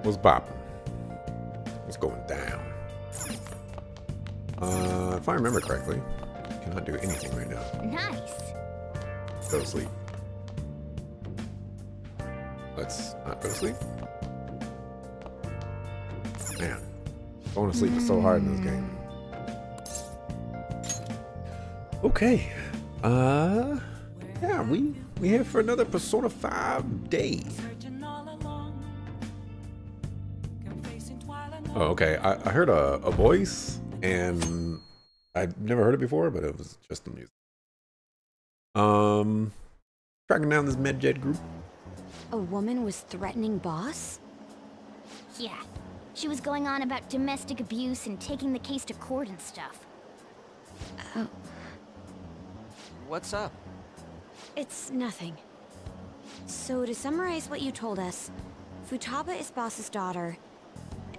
What's poppin'? What's going down? If I remember correctly, I cannot do anything right now. Nice. Go to sleep. Let's not go to sleep. Man, going to sleep is so hard in this game. Okay. Yeah, we here for another Persona 5 day. Oh, okay. I heard a voice, and I'd never heard it before, but it was just the music. Tracking down this Medjed group. A woman was threatening Boss? Yeah. She was going on about domestic abuse and taking the case to court and stuff. Oh. What's up? It's nothing. So to summarize what you told us, Futaba is Boss's daughter,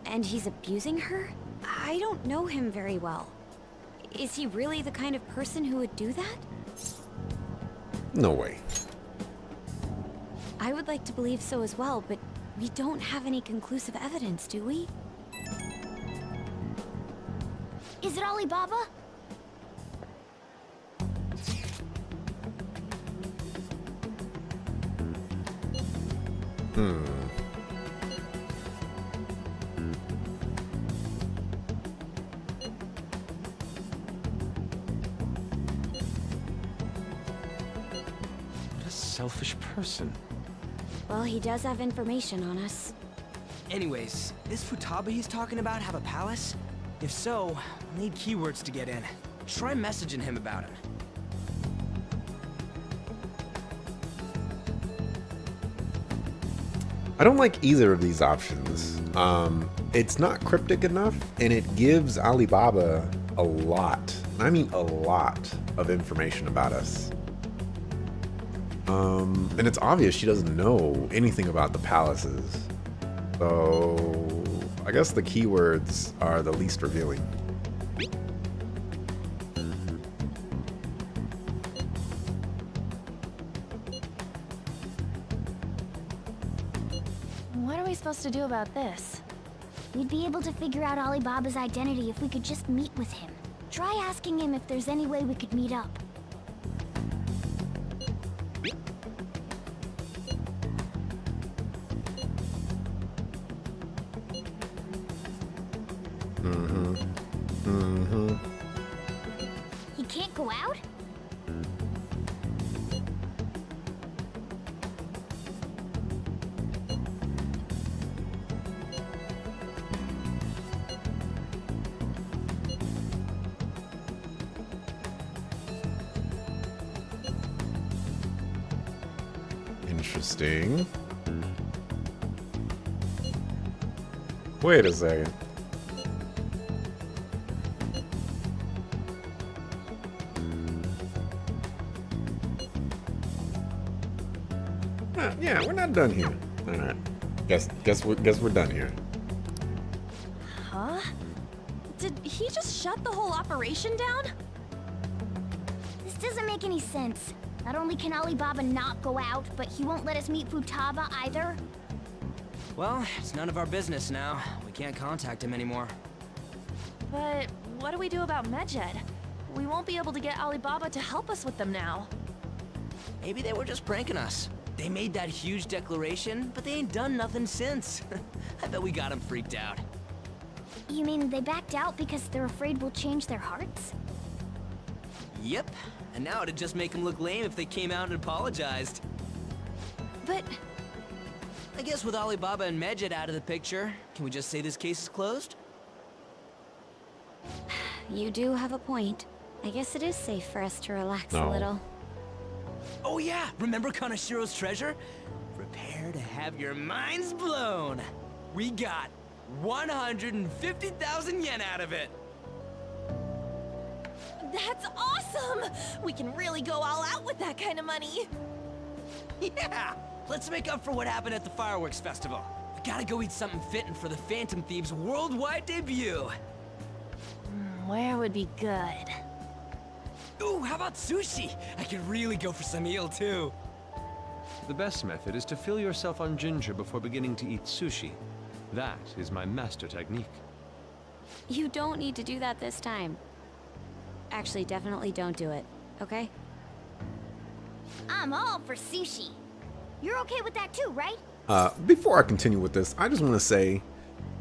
and he's abusing her? I don't know him very well. Is he really the kind of person who would do that? No way. I would like to believe so as well, but we don't have any conclusive evidence, do we? Is it Alibaba? What a selfish person. Well, he does have information on us. Anyways, is Futaba he's talking about have a palace? If so, we'll need keywords to get in. Try messaging him about it. I don't like either of these options. It's not cryptic enough, and it gives Alibaba a lot, I mean a lot, of information about us. And it's obvious she doesn't know anything about the palaces. So I guess the keywords are the least revealing. What are we supposed to do about this? We'd be able to figure out Alibaba's identity if we could just meet with him. Try asking him if there's any way we could meet up. He can't go out? Interesting. Wait a second. Yeah, we're not done here. All right. Guess we're done here. Huh? Did he just shut the whole operation down? This doesn't make any sense. Not only can Alibaba not go out, but he won't let us meet Futaba either. Well, it's none of our business now. We can't contact him anymore. But what do we do about Medjed? We won't be able to get Alibaba to help us with them now. Maybe they were just pranking us. They made that huge declaration, but they ain't done nothing since. I bet we got them freaked out. You mean they backed out because they're afraid we'll change their hearts? Yep. And now it'd just make them look lame if they came out and apologized. But I guess with Alibaba and Medjed out of the picture, can we just say this case is closed? You do have a point. I guess it is safe for us to relax a No. little. Oh yeah, remember Kanashiro's treasure? Prepare to have your minds blown. We got 150,000 yen out of it. that's awesome! We can really go all out with that kind of money. Yeah, let's make up for what happened at the fireworks festival. We gotta go eat something fitting for the Phantom Thieves' worldwide debut. Where would be good? Ooh, how about sushi? I could really go for some eel too. The best method is to fill yourself on ginger before beginning to eat sushi. That is my master technique. You don't need to do that this time. Actually, definitely don't do it, okay? I'm all for sushi. You're okay with that too, right? Before I continue with this, I just want to say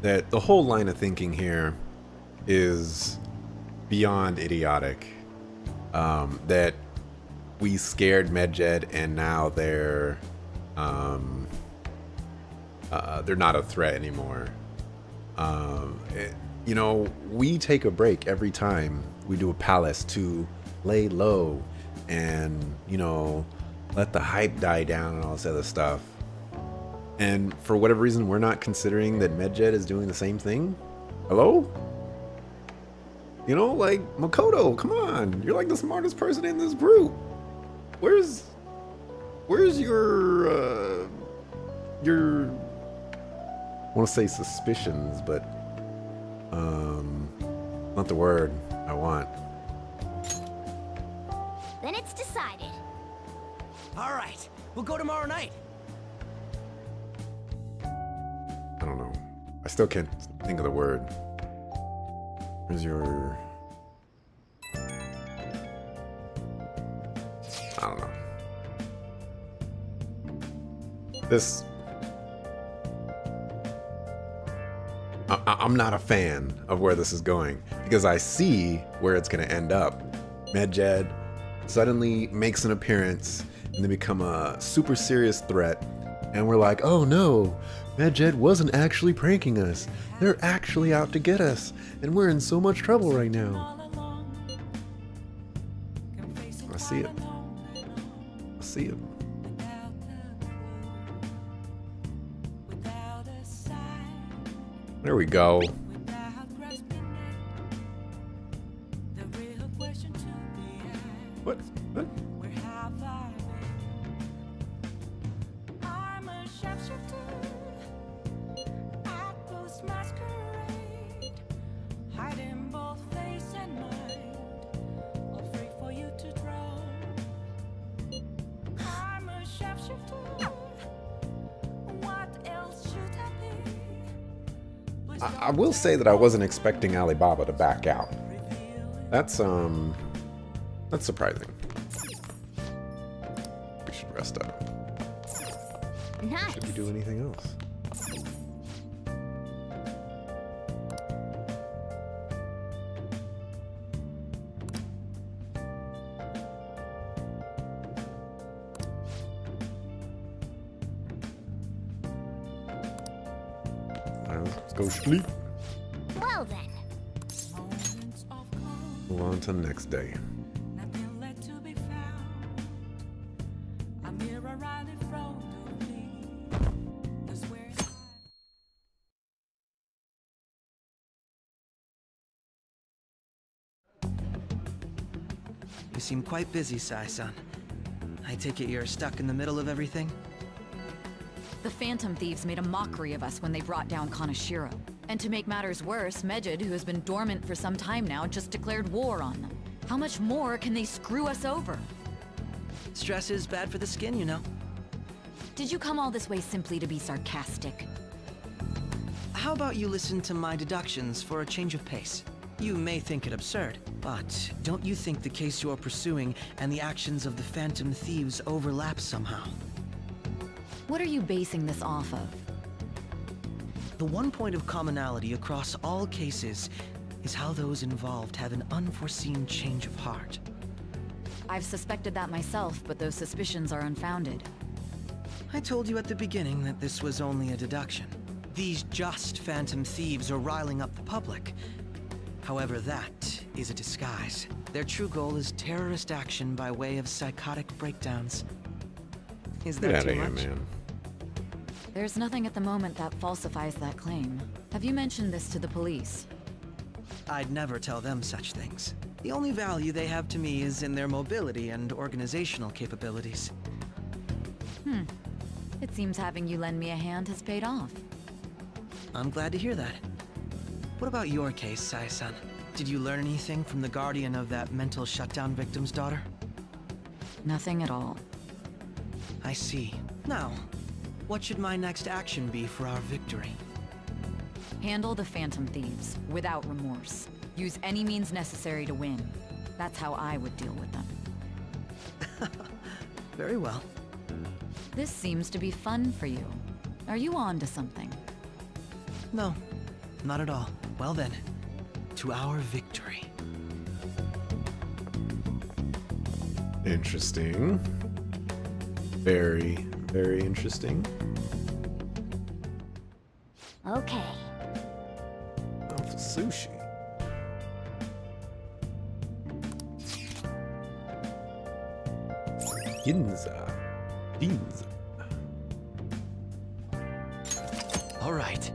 that the whole line of thinking here is beyond idiotic. That we scared Medjed and now they're not a threat anymore. You know, we take a break every time we do a palace to lay low and, you know, let the hype die down and all this other stuff. And for whatever reason, we're not considering that Medjed is doing the same thing. Hello? You know, like, Makoto, come on. You're like the smartest person in this group. Where's your, I want to say suspicions, but, not the word I want. Then it's decided. All right, we'll go tomorrow night. I don't know. I still can't think of the word. Where's your... I don't know. This... I'm not a fan of where this is going because I see where it's going to end up. Medjed suddenly makes an appearance and they become a super serious threat. And we're like, oh no, Medjed wasn't actually pranking us. They're actually out to get us. And we're in so much trouble right now. I see it. I see it. There we go. What? What? I will say that I wasn't expecting Alibaba to back out. That's surprising. We should rest up. Nice. Should we do anything else? Let's go sleep. Well then. Move on to the next day. You seem quite busy, Sai-san. I take it you're stuck in the middle of everything? The Phantom Thieves made a mockery of us when they brought down Kaneshiro. And to make matters worse, Medjed, who has been dormant for some time now, just declared war on them. How much more can they screw us over? Stress is bad for the skin, you know. Did you come all this way simply to be sarcastic? How about you listen to my deductions for a change of pace? You may think it absurd, but don't you think the case you're pursuing and the actions of the Phantom Thieves overlap somehow? What are you basing this off of? The one point of commonality across all cases is how those involved have an unforeseen change of heart. I've suspected that myself, but those suspicions are unfounded. I told you at the beginning that this was only a deduction. These just Phantom Thieves are riling up the public. However, that is a disguise. Their true goal is terrorist action by way of psychotic breakdowns. Is that too much? Man. There's nothing at the moment that falsifies that claim. Have you mentioned this to the police? I'd never tell them such things. The only value they have to me is in their mobility and organizational capabilities. It seems having you lend me a hand has paid off. I'm glad to hear that. What about your case, Sai-san? Did you learn anything from the guardian of that mental shutdown victim's daughter? Nothing at all. I see. Now, what should my next action be for our victory? Handle the Phantom Thieves, without remorse. Use any means necessary to win. That's how I would deal with them. Very well. This seems to be fun for you. Are you on to something? No, not at all. Well then, to our victory. Interesting. Very, very interesting. Okay. Oh, for sushi. Ginza. Ginza. All right.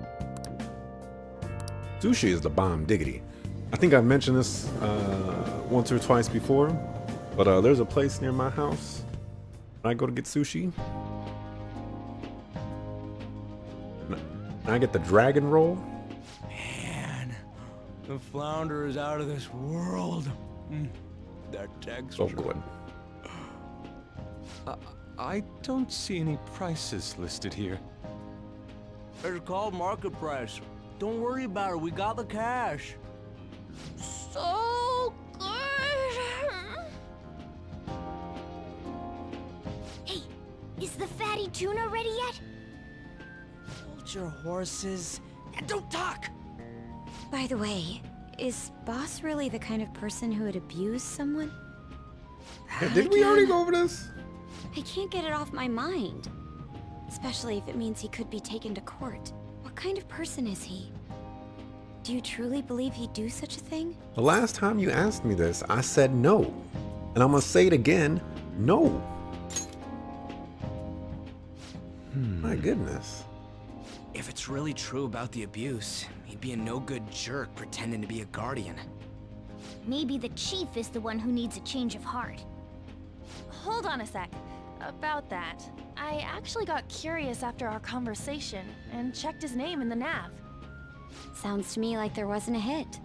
Sushi is the bomb diggity. I think I've mentioned this once or twice before, but there's a place near my house. When I go to get sushi, and I get the dragon roll. Man, the flounder is out of this world. That texture. So good. I don't see any prices listed here. It's called market price. Don't worry about it. We got the cash. So good. Hey, is the fatty tuna ready yet? Hold your horses and don't talk. By the way, is Boss really the kind of person who would abuse someone? Hey, did we already go over this? I can't get it off my mind. Especially if it means he could be taken to court. What kind of person is he? Do you truly believe he'd do such a thing? The last time you asked me this, I said no. And I'm gonna say it again, no. My goodness. If it's really true about the abuse, he'd be a no-good jerk pretending to be a guardian. Maybe the chief is the one who needs a change of heart. Hold on a sec. About that, I actually got curious after our conversation and checked his name in the nav. Sounds to me like there wasn't a hit.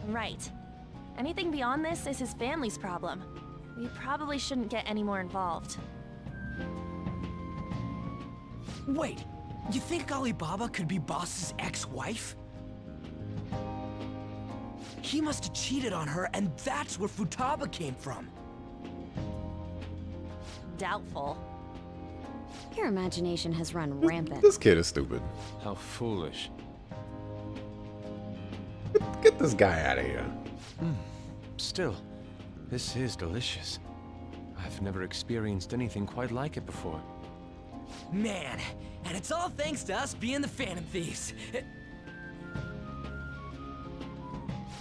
Right. Anything beyond this is his family's problem. We probably shouldn't get any more involved. Wait, you think Alibaba could be Boss's ex-wife? He must have cheated on her, and that's where Futaba came from. Doubtful. Your imagination has run rampant. This kid is stupid. How foolish. Get this guy out of here. Still, this is delicious. I've never experienced anything quite like it before. Man, and it's all thanks to us being the Phantom Thieves.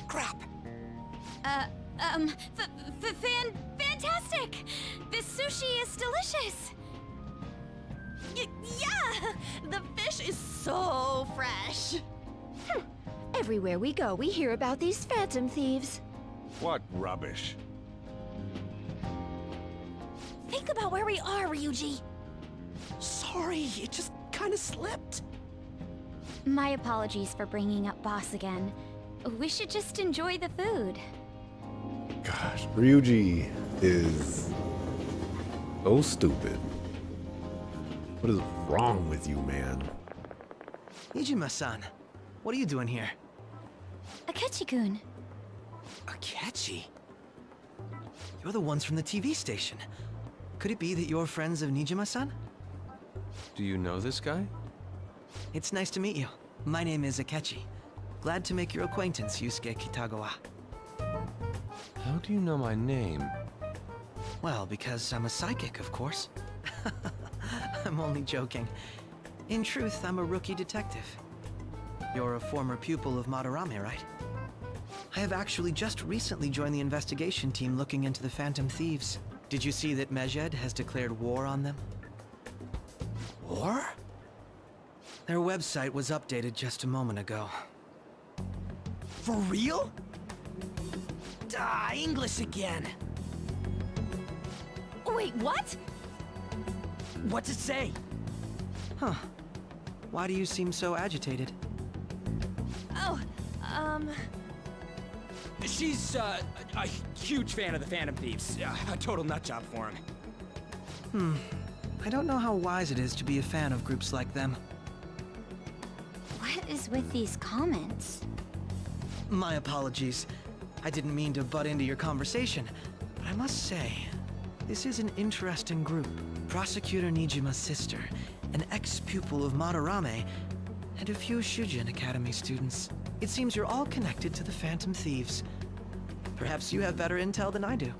Crap. Fantastic! This sushi is delicious! Yeah! The fish is so fresh! Everywhere we go, we hear about these Phantom Thieves. What rubbish. Think about where we are, Ryuji. Sorry, it just kind of slipped. My apologies for bringing up Boss again. We should just enjoy the food. Gosh, Ryuji is so stupid. What is wrong with you, man? Nijima-san, what are you doing here? Akechi-kun. Akechi? You're the ones from the TV station. Could it be that you're friends of Nijima-san? Do you know this guy? It's nice to meet you. My name is Akechi. Glad to make your acquaintance, Yusuke Kitagawa. How do you know my name? Well, because I'm a psychic, of course. I'm only joking. In truth, I'm a rookie detective. You're a former pupil of Madarame, right? I have actually just recently joined the investigation team looking into the Phantom Thieves. Did you see that Medjed has declared war on them? War? Their website was updated just a moment ago. For real? English again. Wait, what? What's it say? Huh. Why do you seem so agitated? Oh, She's, a huge fan of the Phantom Thieves. A total nutjob for him. I don't know how wise it is to be a fan of groups like them. What? is with these comments? My apologies. I didn't mean to butt into your conversation, but I must say, this is an interesting group. Prosecutor Nijima's sister, an ex-pupil of Madarame, and a few Shujin Academy students. It seems you're all connected to the Phantom Thieves. Perhaps you have better intel than I do.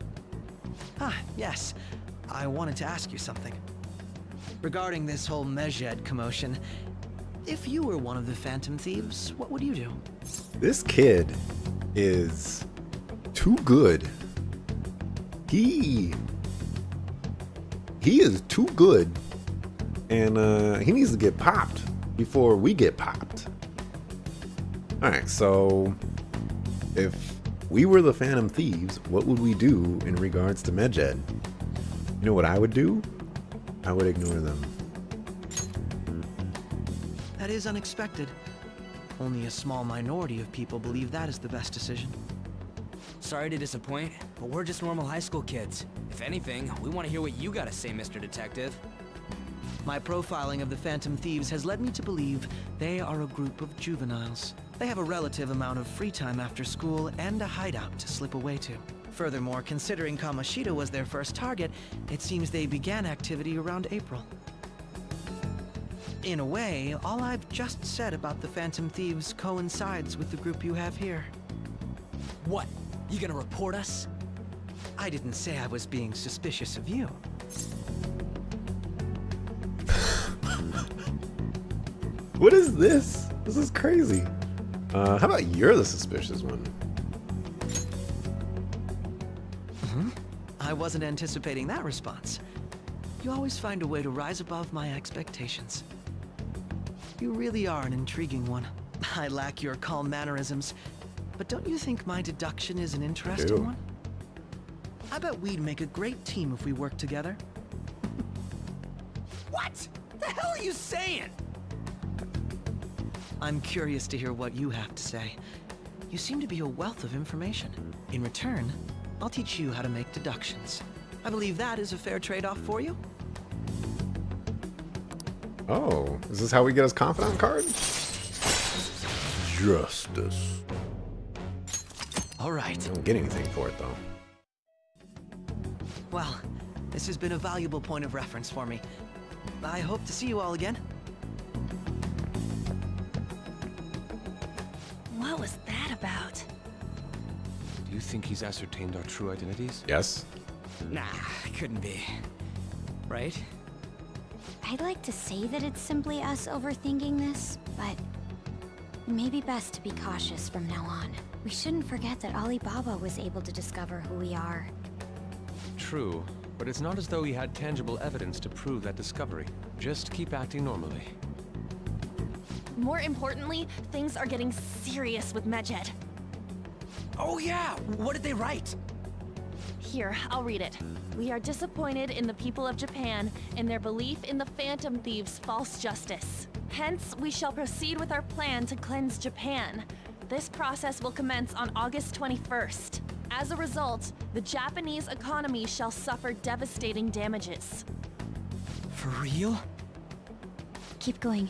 Ah, yes. I wanted to ask you something. Regarding this whole Medjed commotion, if you were one of the Phantom Thieves, what would you do? This kid is too good. He is too good. And he needs to get popped before we get popped. Alright, so if we were the Phantom Thieves, what would we do in regards to Medjed? You know what I would do? I would ignore them. That is unexpected. Only a small minority of people believe that is the best decision. Sorry to disappoint, but we're just normal high school kids. If anything, we want to hear what you gotta say, Mr. Detective. My profiling of the Phantom Thieves has led me to believe they are a group of juveniles. They have a relative amount of free time after school and a hideout to slip away to. Furthermore, considering Kamoshida was their first target, it seems they began activity around April. In a way, all I've just said about the Phantom Thieves coincides with the group you have here. What? You gonna report us? I didn't say I was being suspicious of you. What is this? This is crazy. How about you're the suspicious one? I wasn't anticipating that response. You always find a way to rise above my expectations. You really are an intriguing one. I lack your calm mannerisms, but don't you think my deduction is an interesting one? I bet we'd make a great team if we worked together. What? The hell are you saying? I'm curious to hear what you have to say. You seem to be a wealth of information. In return, I'll teach you how to make deductions. I believe that is a fair trade-off for you. Oh, is this how we get his confidant card? Justice. All right. I don't get anything for it, though. Well, this has been a valuable point of reference for me. I hope to see you all again. What was that about? Do you think he's ascertained our true identities? Yes. Nah, couldn't be. Right? I'd like to say that it's simply us overthinking this, but it may be best to be cautious from now on. We shouldn't forget that Alibaba was able to discover who we are. True, but it's not as though he had tangible evidence to prove that discovery. Just keep acting normally. More importantly, things are getting serious with Medjed. Oh yeah, what did they write? Here, I'll read it. We are disappointed in the people of Japan and their belief in the Phantom Thieves' false justice. Hence, we shall proceed with our plan to cleanse Japan. This process will commence on August 21st. As a result, the Japanese economy shall suffer devastating damages. For real? Keep going.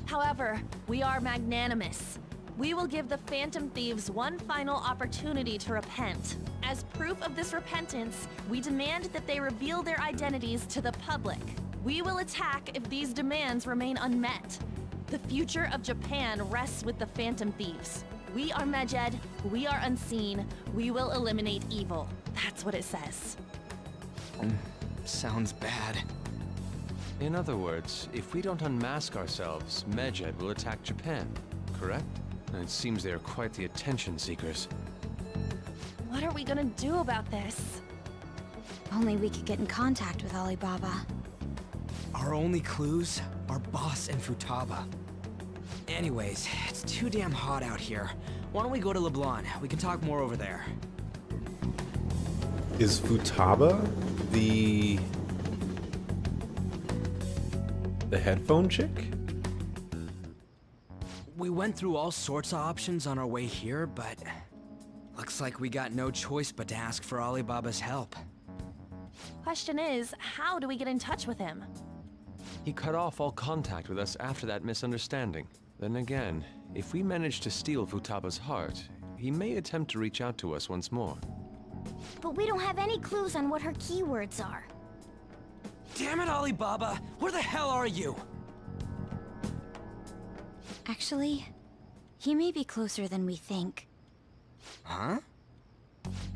However, we are magnanimous. We will give the Phantom Thieves one final opportunity to repent. As proof of this repentance, we demand that they reveal their identities to the public. We will attack if these demands remain unmet. The future of Japan rests with the Phantom Thieves. We are Medjed, we are unseen, we will eliminate evil. That's what it says. Sounds bad. In other words, if we don't unmask ourselves, Medjed will attack Japan, correct? And it seems they are quite the attention seekers. What are we gonna do about this? Only we could get in contact with Alibaba. Our only clues are Boss and Futaba. Anyways, it's too damn hot out here. Why don't we go to LeBlanc? We can talk more over there. Is Futaba the headphone chick? We went through all sorts of options on our way here, but looks like we got no choice but to ask for Alibaba's help. Question is, how do we get in touch with him? He cut off all contact with us after that misunderstanding. Then again, if we manage to steal Futaba's heart, he may attempt to reach out to us once more. But we don't have any clues on what her keywords are. Damn it, Alibaba! Where the hell are you? Actually, he may be closer than we think. Huh?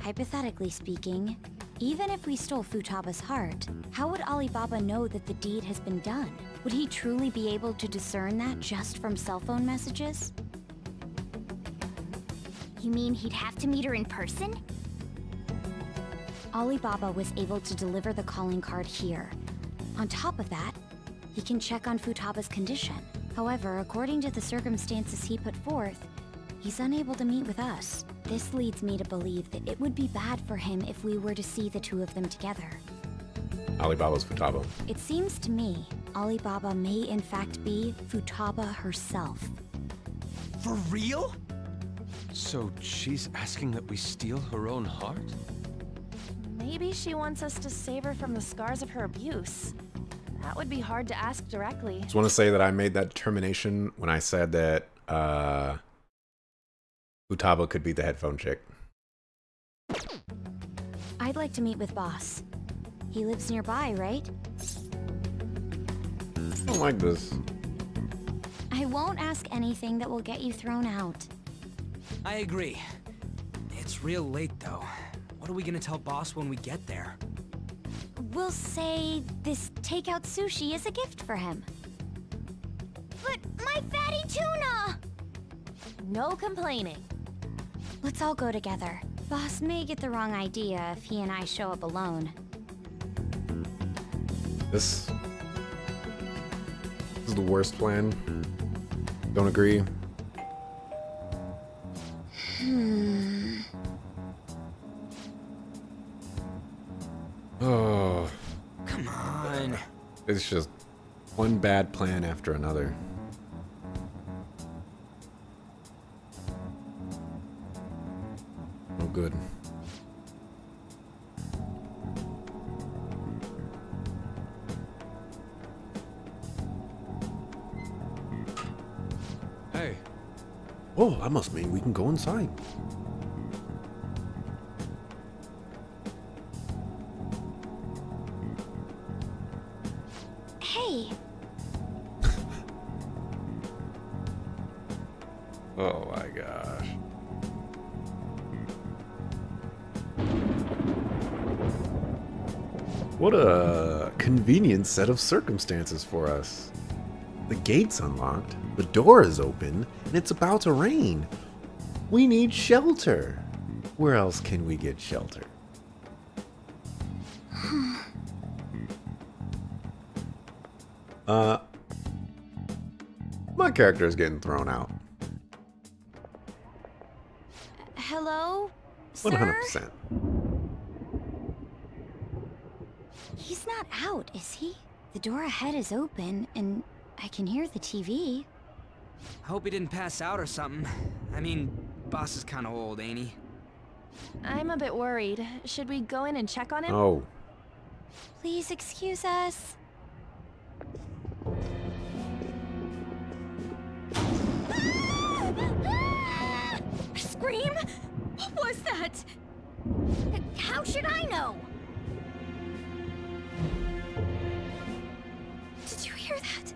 Hypothetically speaking, even if we stole Futaba's heart, how would Alibaba know that the deed has been done? Would he truly be able to discern that just from cell phone messages? You mean he'd have to meet her in person? Alibaba was able to deliver the calling card here. On top of that, he can check on Futaba's condition. However, according to the circumstances he put forth, he's unable to meet with us. This leads me to believe that it would be bad for him if we were to see the two of them together. Alibaba's Futaba. It seems to me, Alibaba may in fact be Futaba herself. For real? So she's asking that we steal her own heart? Maybe she wants us to save her from the scars of her abuse. That would be hard to ask directly. Just want to say that I made that determination when I said that Futaba could be the headphone chick. I'd like to meet with Boss. He lives nearby, right? I don't like this. I won't ask anything that will get you thrown out. I agree. It's real late, though. What are we gonna tell Boss when we get there? We'll say this takeout sushi is a gift for him. But my fatty tuna! No complaining. Let's all go together. Boss may get the wrong idea if he and I show up alone. This is the worst plan. Don't agree. Oh. Come on. It's just one bad plan after another. Oh, good. Hey, Oh, that must mean we can go inside. Hey, Oh my gosh. What a convenient set of circumstances for us. The gate's unlocked, the door is open, and it's about to rain. We need shelter. Where else can we get shelter? My character is getting thrown out. hello, sir? 100%. He's not out, is he? The door ahead is open, and I can hear the TV. Hope he didn't pass out or something. I mean, Boss is kinda old, ain't he? I'm a bit worried. Should we go in and check on him? Oh, Please excuse us. Scream? What was that? How should I know? Did you hear that?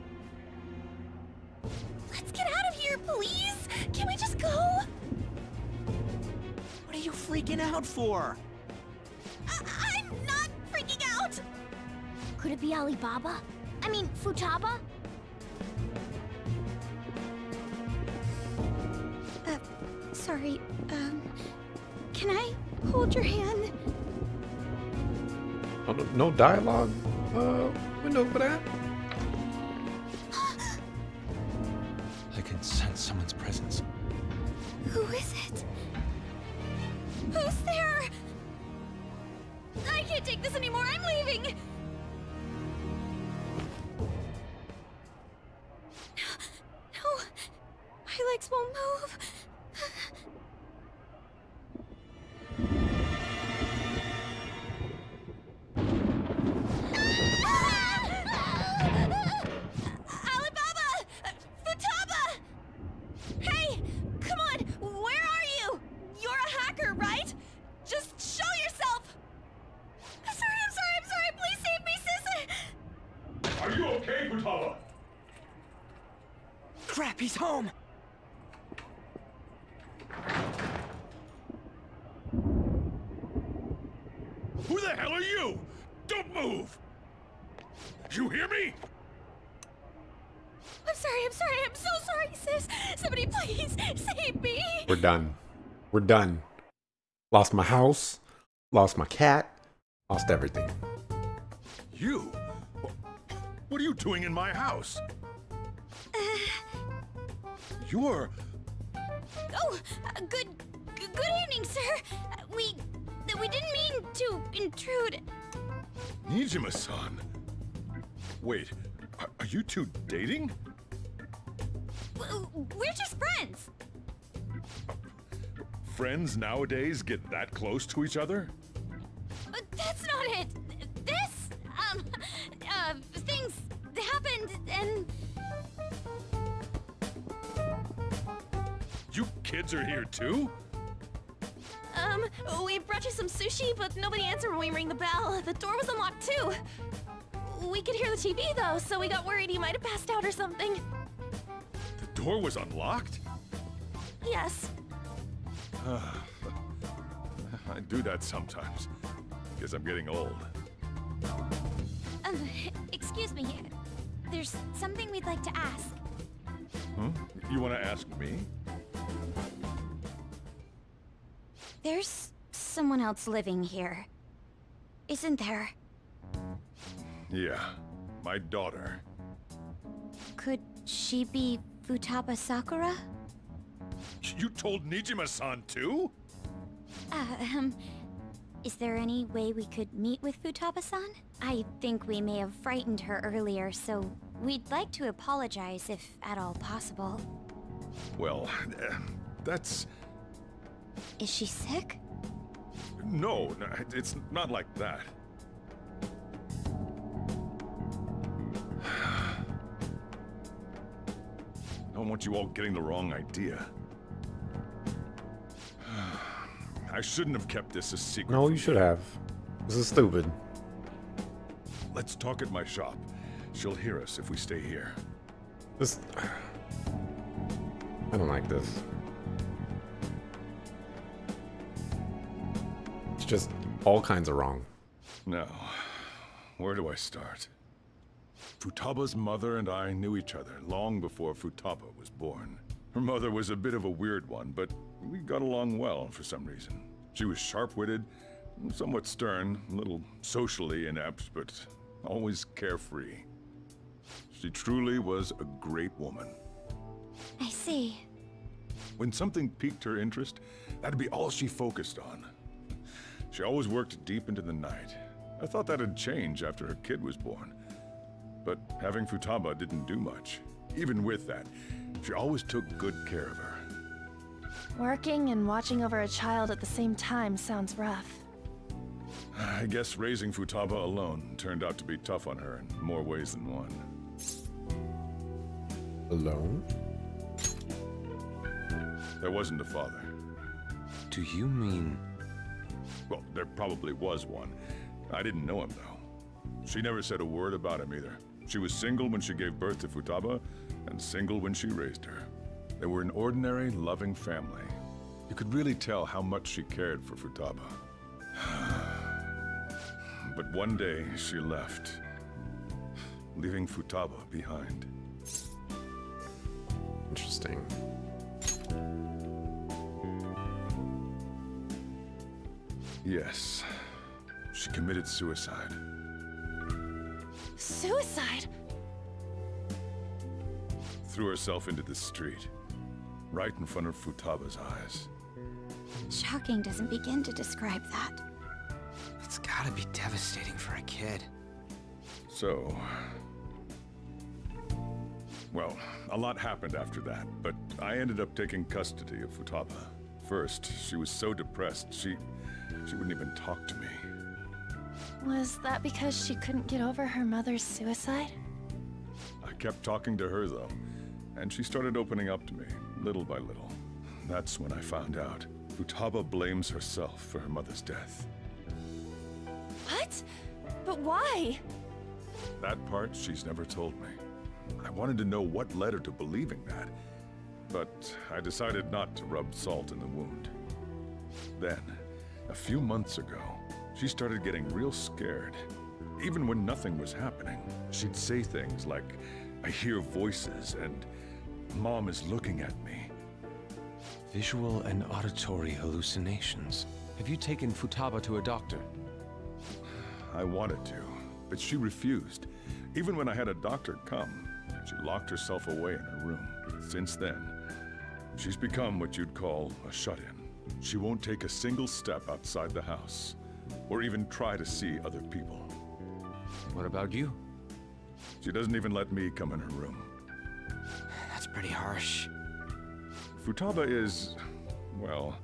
Let's get out of here, please! Can we just go? What are you freaking out for? I'm not freaking out! Could it be Alibaba? I mean, Futaba? Sorry, can I hold your hand? oh, no dialogue window for that? I can sense someone's presence. Who is it? Who's there? I can't take this anymore, I'm leaving! No, my legs won't move. Alibaba! Futaba! Crap, he's home! Who the hell are you? Don't move! You hear me? I'm sorry, I'm so sorry, sis. Somebody please save me. We're done. We're done. Lost my house, lost my cat, lost everything. You? What are you doing in my house? You're... Oh, good evening, sir. We didn't mean to intrude. Nijima-san. Wait, are you two dating? We're just friends. Friends nowadays get that close to each other? But that's not it. This, things happened and... You kids are here too? We brought you some sushi, but nobody answered when we rang the bell. The door was unlocked too. We could hear the TV though, so we got worried you might have passed out or something. The door was unlocked? Yes. I do that sometimes. Guess I'm getting old. Excuse me. There's something we'd like to ask. Huh? You want to ask me? There's someone else living here. Isn't there? Yeah, my daughter. Could she be Futaba Sakura? You told Nijima-san too? Is there any way we could meet with Futaba-san? I think we may have frightened her earlier, so we'd like to apologize if at all possible. Well, that's... Is she sick? No, it's not like that. I don't want you all getting the wrong idea. I shouldn't have kept this a secret. No, you should have. This is stupid. Let's talk at my shop. She'll hear us if we stay here. This... I don't like this. It's just all kinds of wrong. Now, where do I start? Futaba's mother and I knew each other long before Futaba was born. Her mother was a bit of a weird one, but we got along well for some reason. She was sharp-witted, somewhat stern, a little socially inept, but always carefree. She truly was a great woman. I see. When something piqued her interest, that'd be all she focused on. She always worked deep into the night. I thought that'd change after her kid was born. But having Futaba didn't do much. Even with that, she always took good care of her. Working and watching over a child at the same time sounds rough. I guess raising Futaba alone turned out to be tough on her in more ways than one. Alone? There wasn't a father. Do you mean... Well, there probably was one. I didn't know him, though. She never said a word about him either. She was single when she gave birth to Futaba, and single when she raised her. They were an ordinary, loving family. You could really tell how much she cared for Futaba. But one day, she left, leaving Futaba behind. Interesting. Yes, she committed suicide. Suicide? Threw herself into the street, right in front of Futaba's eyes. Shocking doesn't begin to describe that. It's gotta be devastating for a kid. So... Well, a lot happened after that, but I ended up taking custody of Futaba. First, she was so depressed, she wouldn't even talk to me. Was that because she couldn't get over her mother's suicide? I kept talking to her, though, and she started opening up to me, little by little. That's when I found out. Futaba blames herself for her mother's death. What? But why? That part she's never told me. I wanted to know what led her to believing that. But I decided not to rub salt in the wound. Then, a few months ago, she started getting real scared. Even when nothing was happening, she'd say things like, "I hear voices," and "Mom is looking at me." Visual and auditory hallucinations. Have you taken Futaba to a doctor? I wanted to, but she refused. Even when I had a doctor come, she locked herself away in her room. Since then, she's become what you'd call a shut-in. She won't take a single step outside the house, or even try to see other people. What about you? She doesn't even let me come in her room. That's pretty harsh. Futaba is, well,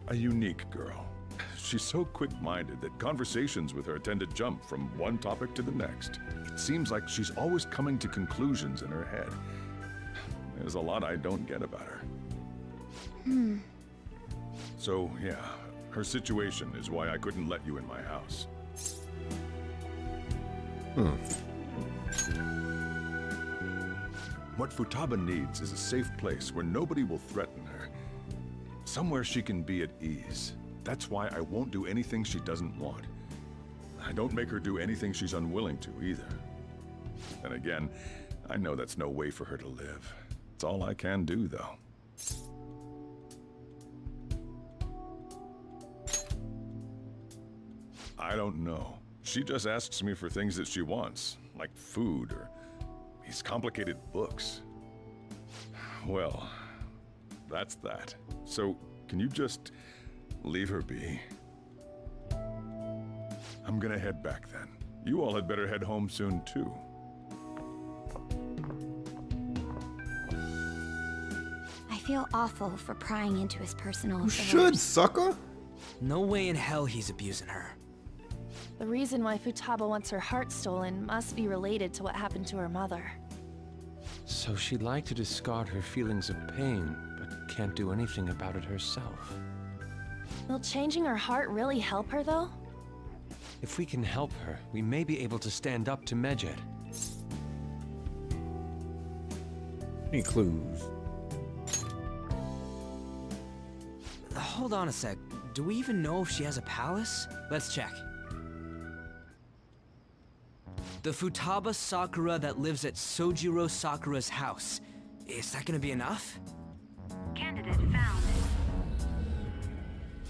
a unique girl. She's so quick-minded that conversations with her tend to jump from one topic to the next. It seems like she's always coming to conclusions in her head. There's a lot I don't get about her. So, yeah, her situation is why I couldn't let you in my house. What Futaba needs is a safe place where nobody will threaten her. Somewhere she can be at ease. That's why I won't do anything she doesn't want. I don't make her do anything she's unwilling to, either. And again, I know that's no way for her to live. It's all I can do, though. I don't know. She just asks me for things that she wants, like food or these complicated books. Well, that's that. So, can you just leave her be? I'm gonna head back then. You all had better head home soon, too. I feel awful for prying into his personal You affairs. should, sucker. No way in hell he's abusing her. The reason why Futaba wants her heart stolen must be related to what happened to her mother. So she'd like to discard her feelings of pain, but can't do anything about it herself. Will changing her heart really help her, though? If we can help her, we may be able to stand up to Medjed. Any clues? Hold on a sec. Do we even know if she has a palace? Let's check. The Futaba Sakura that lives at Sojiro Sakura's house. Is that gonna be enough? Candidate found.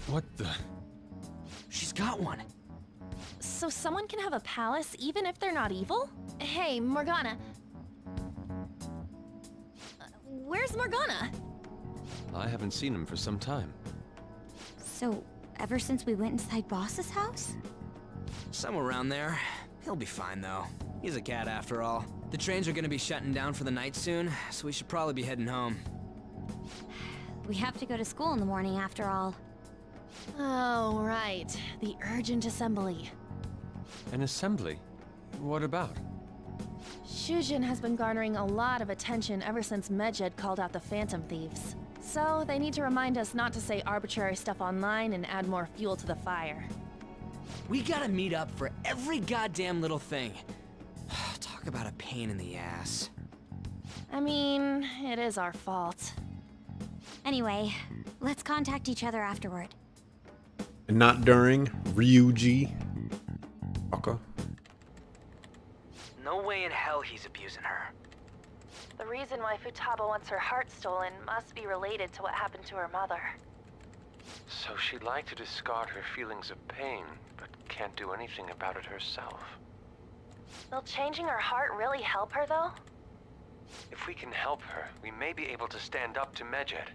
What the? She's got one. So someone can have a palace even if they're not evil? Hey, Morgana. Where's Morgana? I haven't seen him for some time. So, ever since we went inside Boss's house? Somewhere around there. He'll be fine, though. He's a cat after all. The trains are gonna be shutting down for the night soon, so we should probably be heading home. We have to go to school in the morning after all. Oh, right. The urgent assembly. An assembly? What about? Shujin has been garnering a lot of attention ever since Medjed called out the Phantom Thieves. So, they need to remind us not to say arbitrary stuff online and add more fuel to the fire. We gotta meet up for every goddamn little thing. Talk about a pain in the ass. I mean, it is our fault. Anyway, let's contact each other afterward. And not during Ryuji. Okay. No way in hell he's abusing her. The reason why Futaba wants her heart stolen must be related to what happened to her mother. So she'd like to discard her feelings of pain, but can't do anything about it herself. Will changing her heart really help her, though? If we can help her, we may be able to stand up to Medjed.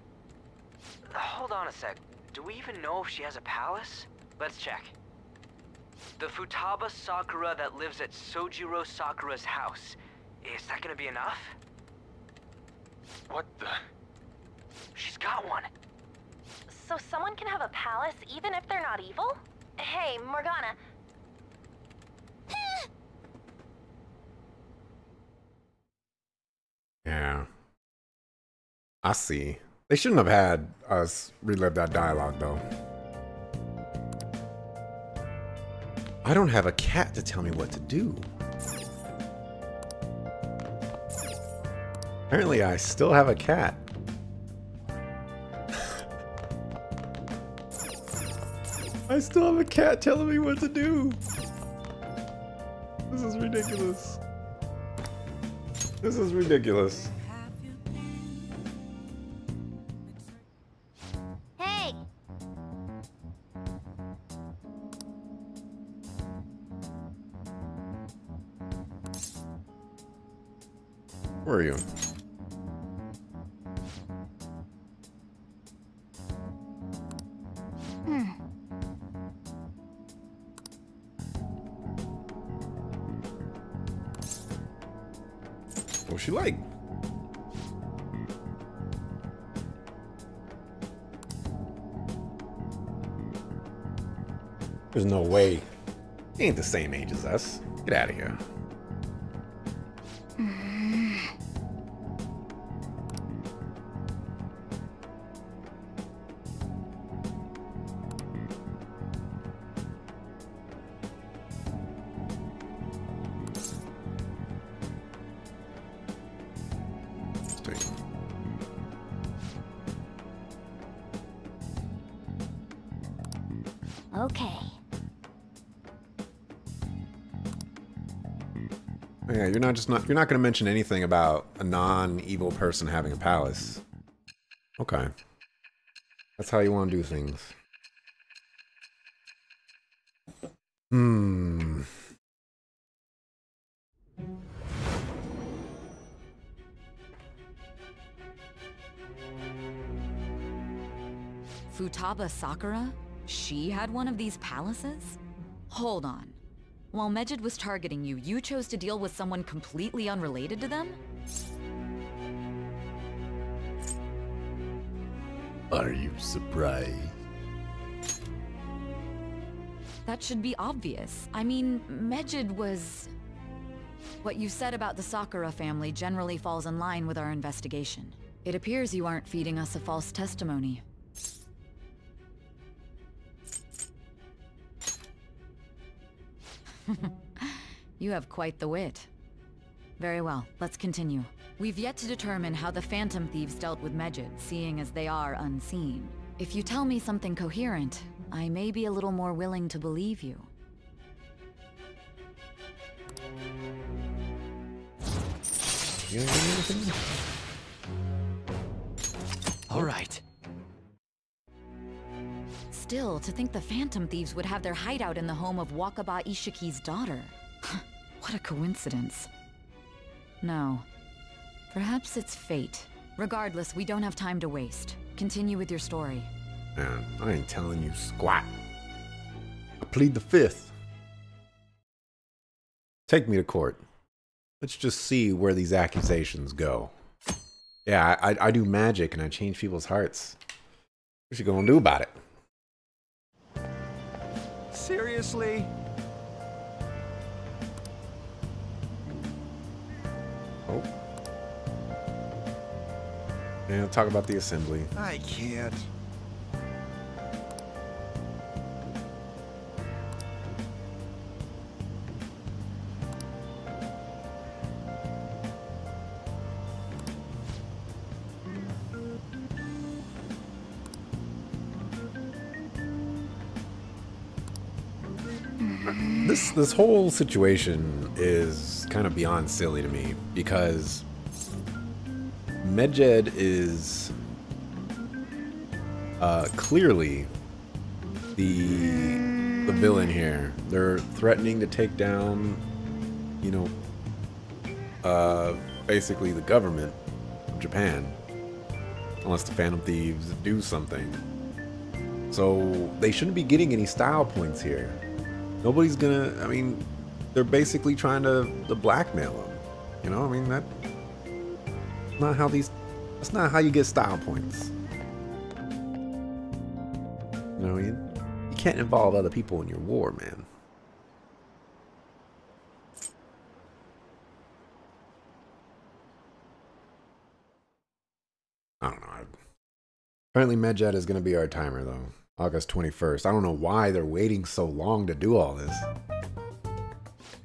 Hold on a sec. Do we even know if she has a palace? Let's check. The Futaba Sakura that lives at Sojiro Sakura's house. Is that gonna be enough? What the? She's got one. So someone can have a palace even if they're not evil? Hey, Morgana. Yeah. I see. They shouldn't have had us relive that dialogue, though. I don't have a cat to tell me what to do. Apparently, I still have a cat. I still have a cat telling me what to do. This is ridiculous. This is ridiculous. Hey! Where are you? What's she like? There's no way. He ain't the same age as us. Get out of here. Okay. Yeah, you're not going to mention anything about a non-evil person having a palace. Okay. That's how you want to do things. Futaba Sakura? She had one of these palaces? Hold on. While Medjed was targeting you, you chose to deal with someone completely unrelated to them? Are you surprised? That should be obvious. I mean, Medjed was... What you said about the Sakura family generally falls in line with our investigation. It appears you aren't feeding us a false testimony. You have quite the wit. Very well, let's continue. We've yet to determine how the Phantom Thieves dealt with Medjed, seeing as they are unseen. If you tell me something coherent, I may be a little more willing to believe you. You don't have anything? All right. Still, to think the Phantom Thieves would have their hideout in the home of Wakaba Ishiki's daughter. What a coincidence. No. Perhaps it's fate. Regardless, we don't have time to waste. Continue with your story. Man, I ain't telling you squat. I plead the fifth. Take me to court. Let's just see where these accusations go. Yeah, I do magic and I change people's hearts. What you gonna do about it? Seriously? Oh. Yeah, talk about the assembly. I can't. This whole situation is kind of beyond silly to me because Medjed is clearly the villain here. They're threatening to take down, you know, basically the government of Japan unless the Phantom Thieves do something. So they shouldn't be getting any style points here. Nobody's gonna, I mean, they're basically trying to blackmail them. You know, I mean, that's not how you get style points. You know, you can't involve other people in your war, man. I don't know. Apparently Medjed is gonna be our timer, though. August 21st. I don't know why they're waiting so long to do all this.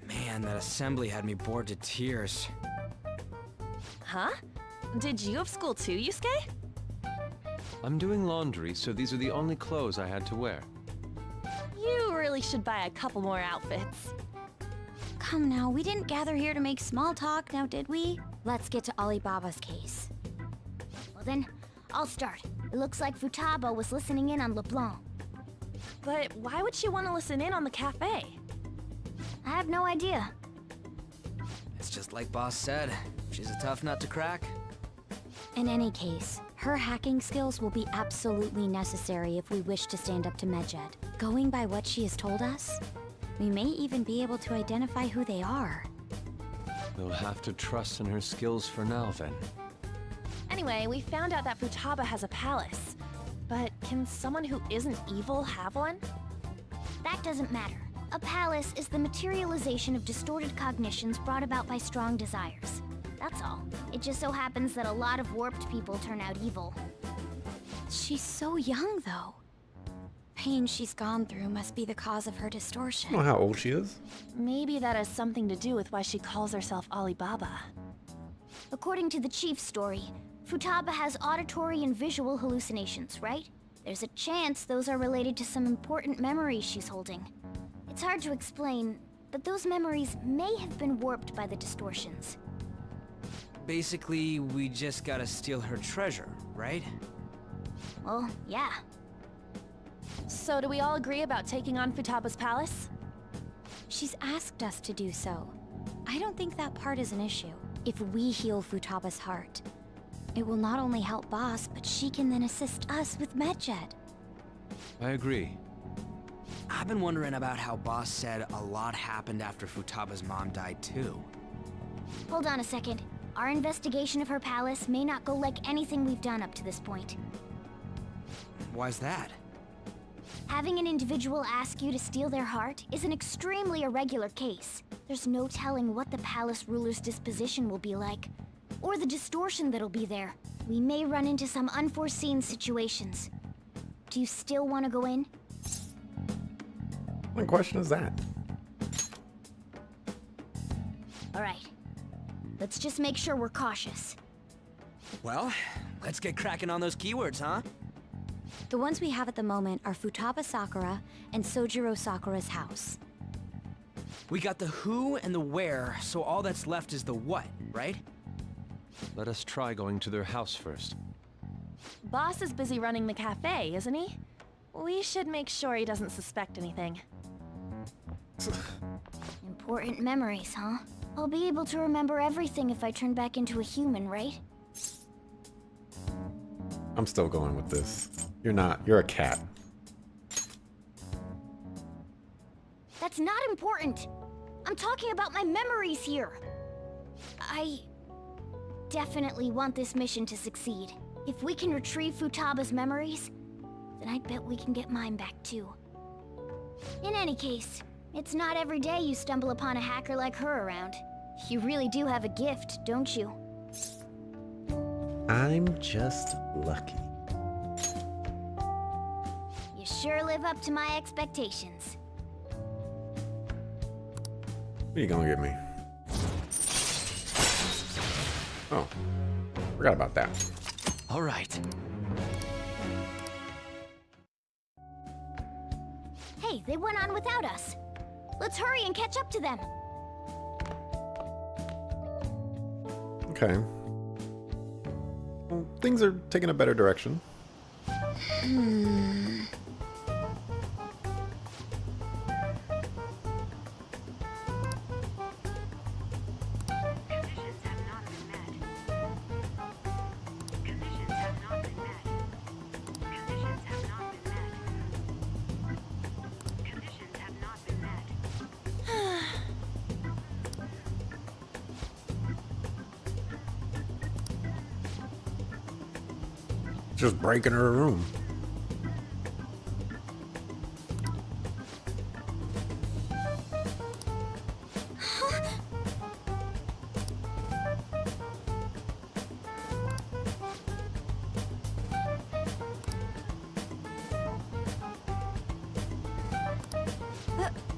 Man, that assembly had me bored to tears. Huh? Did you have school too, Yusuke? I'm doing laundry, so these are the only clothes I had to wear. You really should buy a couple more outfits. Come now, we didn't gather here to make small talk, now did we? Let's get to Alibaba's case. Well then, I'll start. It looks like Futaba was listening in on LeBlanc. But why would she want to listen in on the cafe? I have no idea. It's just like Boss said. She's a tough nut to crack. In any case, her hacking skills will be absolutely necessary if we wish to stand up to Medjed. Going by what she has told us, we may even be able to identify who they are. We'll have to trust in her skills for now, then. Anyway, we found out that Futaba has a palace. But can someone who isn't evil have one? That doesn't matter. A palace is the materialization of distorted cognitions brought about by strong desires. That's all. It just so happens that a lot of warped people turn out evil. She's so young, though. Pain she's gone through must be the cause of her distortion. I don't know how old she is. Maybe that has something to do with why she calls herself Alibaba. According to the chief's story, Futaba has auditory and visual hallucinations, right? There's a chance those are related to some important memories she's holding. It's hard to explain, but those memories may have been warped by the distortions. Basically, we just gotta steal her treasure, right? Well, yeah. So do we all agree about taking on Futaba's palace? She's asked us to do so. I don't think that part is an issue. If we heal Futaba's heart, it will not only help Boss, but she can then assist us with Medjed. I agree. I've been wondering about how Boss said a lot happened after Futaba's mom died too. Hold on a second. Our investigation of her palace may not go like anything we've done up to this point. Why's that? Having an individual ask you to steal their heart is an extremely irregular case. There's no telling what the palace ruler's disposition will be like, or the distortion that'll be there. We may run into some unforeseen situations. Do you still want to go in? What question is that? Alright. Let's just make sure we're cautious. Well, let's get cracking on those keywords, huh? The ones we have at the moment are Futaba Sakura and Sojiro Sakura's house. We got the who and the where, so all that's left is the what, right? Let us try going to their house first. Boss is busy running the cafe, isn't he? We should make sure he doesn't suspect anything. Important memories, huh? I'll be able to remember everything if I turn back into a human, right? I'm still going with this. You're not. You're a cat. That's not important. I'm talking about my memories here. I definitely want this mission to succeed. If we can retrieve Futaba's memories, then I bet we can get mine back too. In any case, it's not every day you stumble upon a hacker like her around. You really do have a gift, don't you? I'm just lucky. You sure live up to my expectations. What are you gonna get me? Oh, forgot about that. All right. Hey, they went on without us. Let's hurry and catch up to them. Okay. Well, things are taking a better direction. Just breaking her room.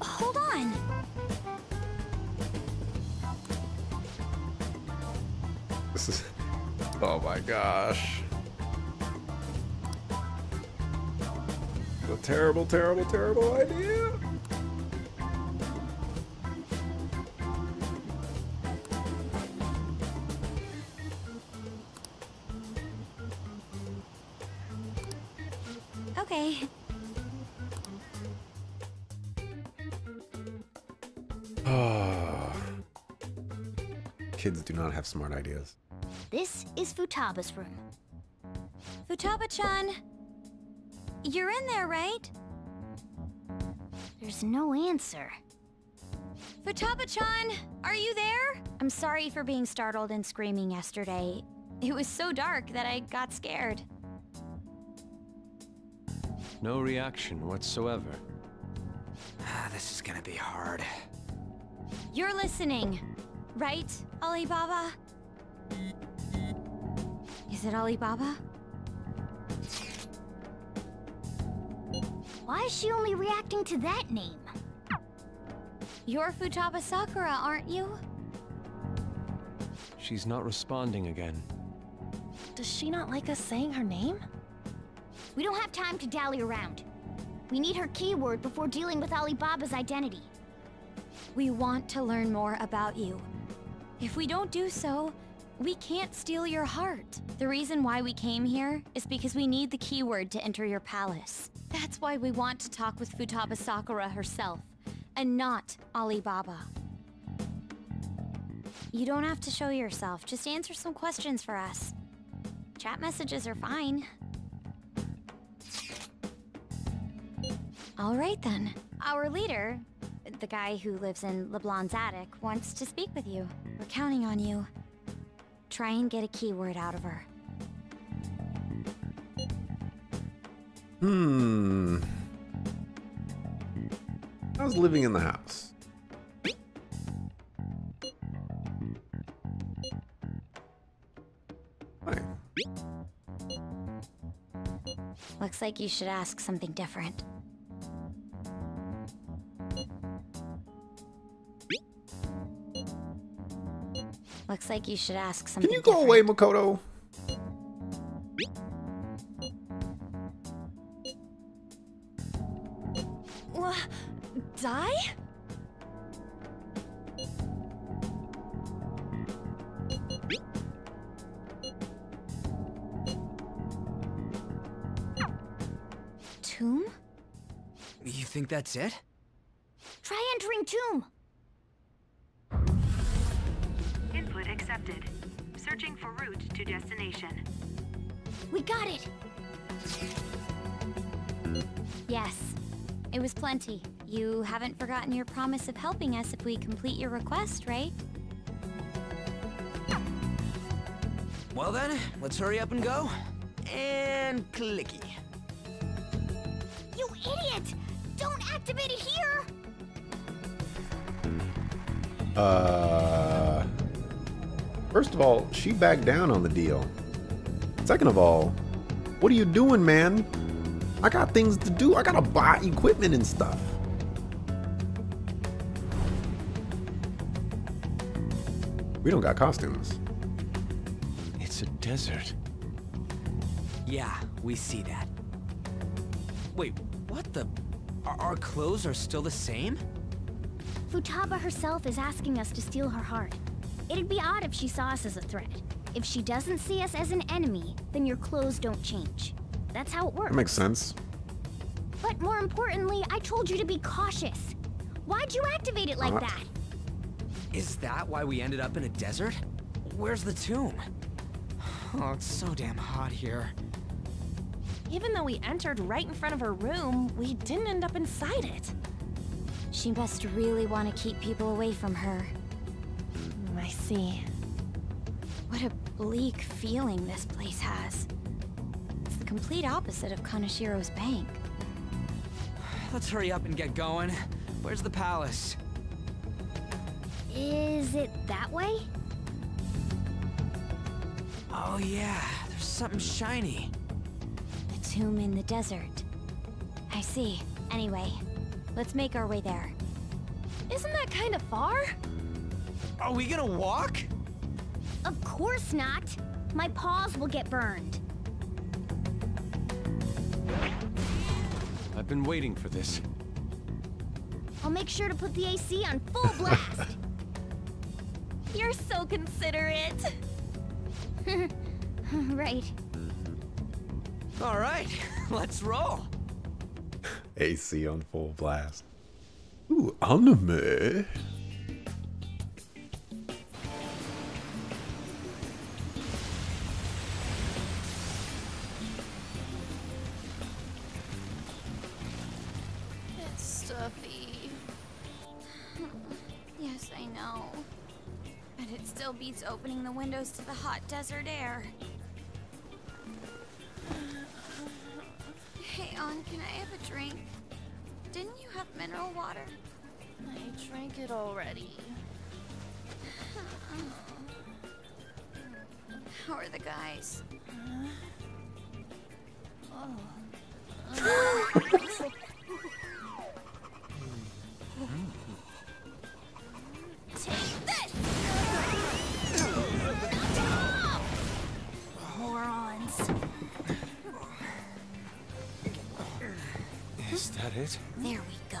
Hold on. Oh my gosh. A terrible, terrible, terrible idea. Okay. Kids do not have smart ideas. This is Futaba's room. Futaba-chan, you're in there, right? There's no answer. Futaba-chan, are you there? I'm sorry for being startled and screaming yesterday. It was so dark that I got scared. No reaction whatsoever. This is gonna be hard. You're listening, right, Alibaba? Is it Alibaba? Why is she only reacting to that name? You're Futaba Sakura, aren't you? She's not responding again. Does she not like us saying her name? We don't have time to dally around. We need her keyword before dealing with Alibaba's identity. We want to learn more about you. If we don't do so, we can't steal your heart. The reason why we came here is because we need the keyword to enter your palace. That's why we want to talk with Futaba Sakura herself, and not Alibaba. You don't have to show yourself, just answer some questions for us. Chat messages are fine. All right then. Our leader, the guy who lives in LeBlanc's attic, wants to speak with you. We're counting on you. Try and get a keyword out of her. How's living in the house? Fine. Looks like you should ask something different. Looks like you should ask something Can you go away, Makoto? Die? Tomb? You think that's it? Try entering Tomb. Input accepted. Searching for route to destination. We got it. Yes. It was plenty. You haven't forgotten your promise of helping us if we complete your request, right? Well then, let's hurry up and go. And clicky. You idiot! Don't activate it here! First of all, she backed down on the deal. Second of all, what are you doing, man? I got things to do. I gotta buy equipment and stuff. We don't got costumes. It's a desert. Yeah, we see that. Wait, what the? Our clothes are still the same? Futaba herself is asking us to steal her heart. It'd be odd if she saw us as a threat. If she doesn't see us as an enemy, then your clothes don't change. That's how it works. That makes sense. But more importantly, I told you to be cautious. Why'd you activate it like that? Is that why we ended up in a desert? Where's the tomb? Oh, it's so damn hot here. Even though we entered right in front of her room, we didn't end up inside it. She must really want to keep people away from her. I see. What a bleak feeling this place has. It's the complete opposite of Kanashiro's bank. Let's hurry up and get going. Where's the palace? Is it that way? Oh yeah, there's something shiny. The tomb in the desert. I see. Anyway, let's make our way there. Isn't that kind of far? Are we gonna walk? Of course not. My paws will get burned. I've been waiting for this. I'll make sure to put the AC on full blast. You're so considerate. Right. All right, let's roll. AC on full blast. Ooh, anime. It's stuffy. Yes, I know. But it still beats opening the windows to the hot desert air. Hey, On, can I have a drink? Didn't you have mineral water? I drank it already. How are the guys? Take this! Morons. Is that it? There we go.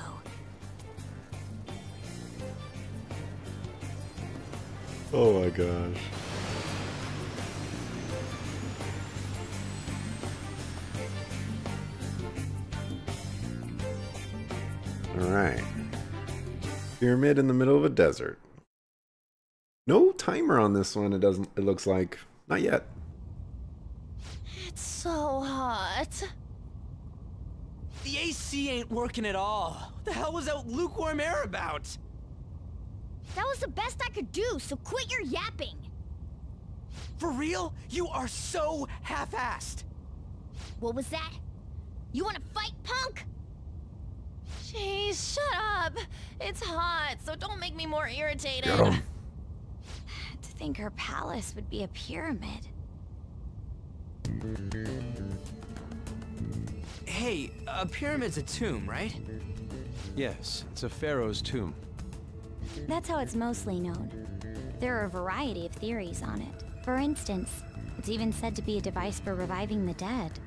Oh my gosh. All right. Pyramid in the middle of a desert. No timer on this one. It looks like. Not yet. It's so hot. The AC ain't working at all. What the hell was that lukewarm air about? That was the best I could do, so quit your yapping. For real? You are so half-assed. What was that? You want to fight, punk? Jeez, shut up. It's hot, so don't make me more irritated. Get 'em. To think her palace would be a pyramid. Hey, a pyramid's a tomb, right? Yes, it's a pharaoh's tomb. That's how it's mostly known. There are a variety of theories on it. For instance, it's even said to be a device for reviving the dead.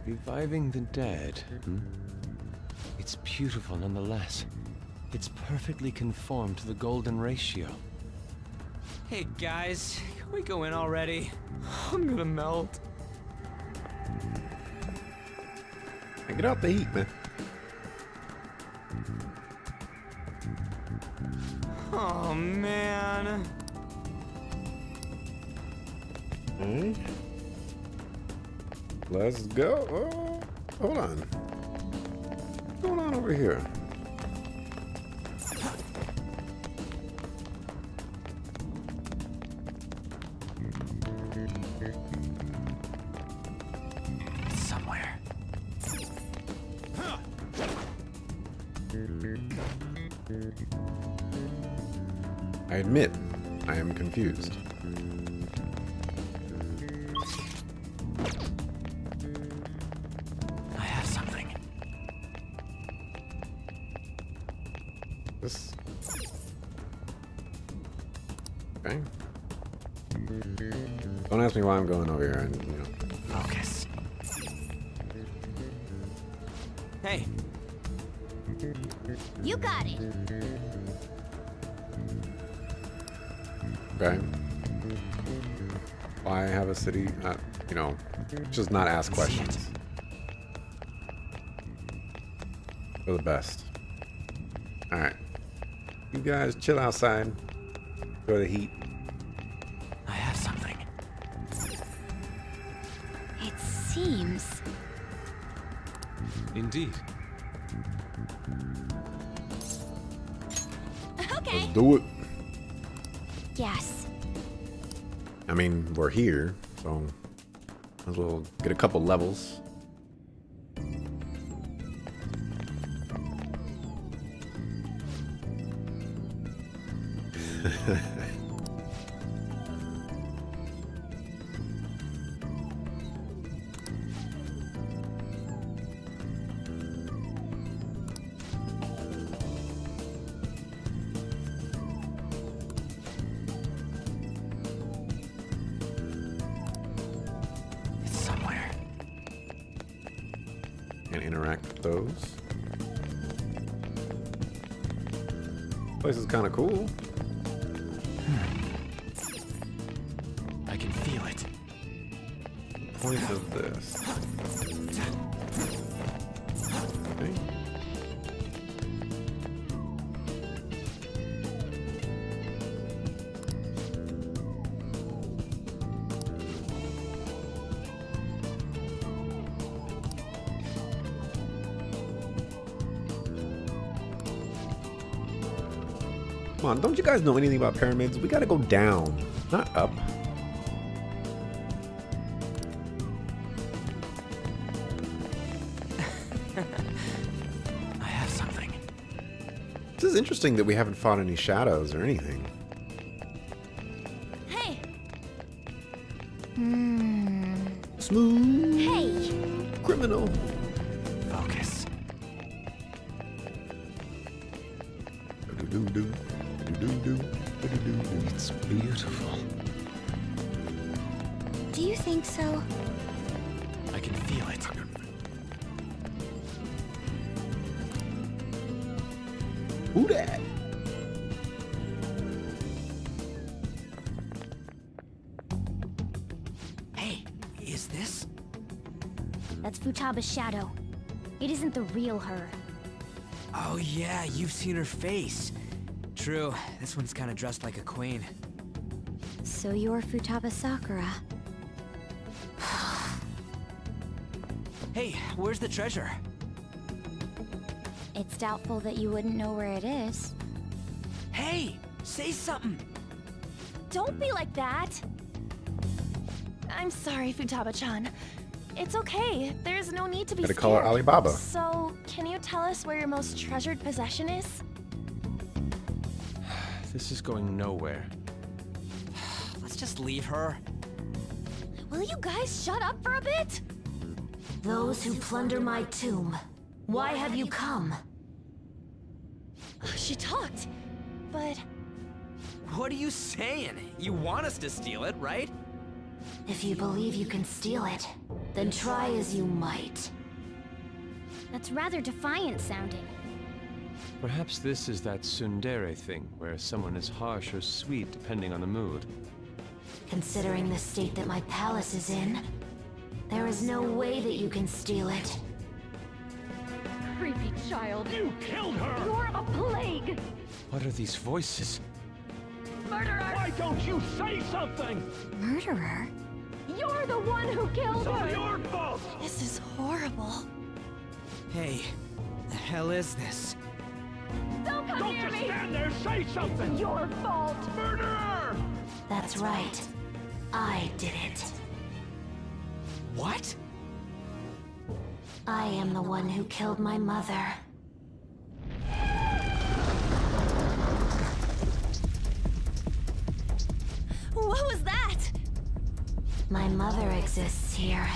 Reviving the dead. Hmm? It's beautiful nonetheless. It's perfectly conformed to the golden ratio. Hey guys, can we go in already? I'm gonna melt. Hey, get out the heat, man. Oh man. Alright. Let's go. Oh, hold on. What's going on over here? It's somewhere. I admit, I am confused. I have something. This. Okay. Don't ask me why I'm going over here. And, you know. Focus. Hey. You got it. Okay. Why have a city? You know, just not ask questions. For the best. All right. You guys chill outside. Enjoy the heat. I have something. It seems. Indeed. Okay. Let's do it. Yes. I mean, we're here, so might as well get a couple levels. Can't interact with those. Place is kind of cool. I can feel it. Point of this. Okay. Come on, don't you guys know anything about pyramids? We gotta go down, not up. I have something. This is interesting that we haven't fought any shadows or anything. Hey! Smooth Hey! criminal. Focus. It's beautiful. Do you think so? I can feel it. Who that? Hey, is this? That's Futaba's shadow. It isn't the real her. Oh yeah, you've seen her face. True, this one's kind of dressed like a queen. So you're Futaba Sakura. Hey, where's the treasure? It's doubtful that you wouldn't know where it is. Hey, say something. Don't be like that! I'm sorry, Futaba-chan. It's okay. There's no need to be Gotta scared. call her Alibaba. So, can you tell us where your most treasured possession is? This is going nowhere. Let's just leave her. Will you guys shut up for a bit? Those who plunder my tomb, why have you come? She talked, but... What are you saying? You want us to steal it, right? If you believe you can steal it, then try as you might. That's rather defiant sounding. Perhaps this is that tsundere thing, where someone is harsh or sweet depending on the mood. Considering the state that my palace is in, there is no way that you can steal it. Creepy child. You killed her! You're a plague! What are these voices? Murderer! Why don't you say something? Murderer? You're the one who killed It's all her! your fault! This is horrible. Hey, the hell is this? Don't come Don't near just me! stand there, say something! Your fault! Murderer! That's right. I did it. What? I am the one who killed my mother. What was that? My mother exists here.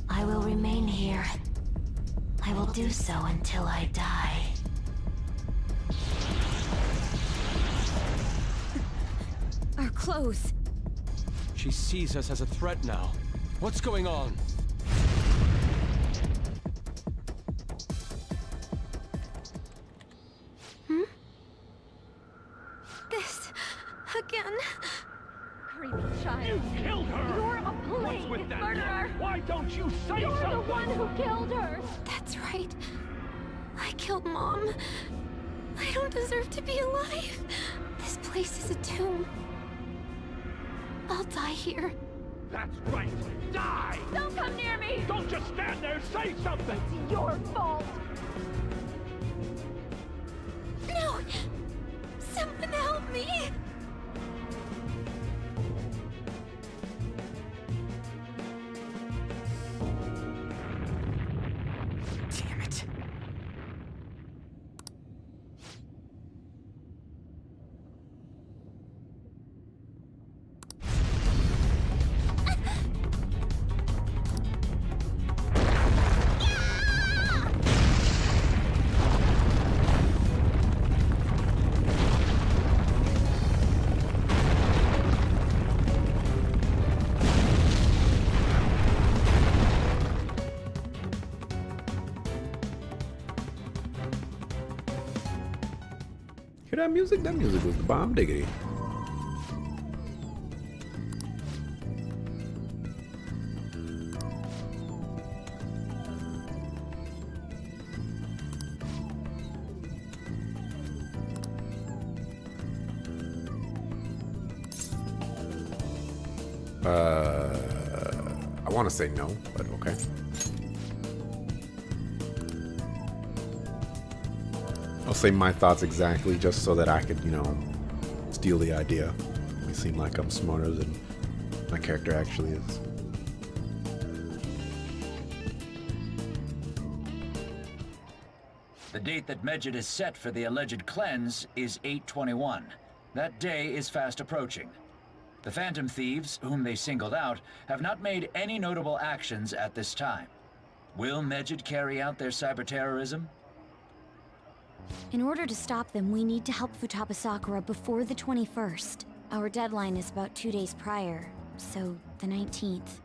I will remain here. I will do so until I die. Our clothes. She sees us as a threat now. What's going on? This... again. Creepy child. You killed her! You're a plague, What's with that? murderer! Why don't you say You're something? the one who killed her! That's right. I killed Mom. I don't deserve to be alive. This place is a tomb. I'll die here. That's right. Die! Don't come near me! Don't just stand there, say something! It's your fault! No! Someone help me! Damn it. Hear that music? That music was the bomb diggity. I want to say no, but okay. I'll say my thoughts exactly just so that I could, you know, steal the idea. It seem like I'm smarter than my character actually is. The date that Medjed is set for the alleged cleanse is 8/21. That day is fast approaching. The Phantom Thieves, whom they singled out, have not made any notable actions at this time. Will Medjed carry out their cyber-terrorism? In order to stop them, we need to help Futaba Sakura before the 21st. Our deadline is about 2 days prior, so the 19th.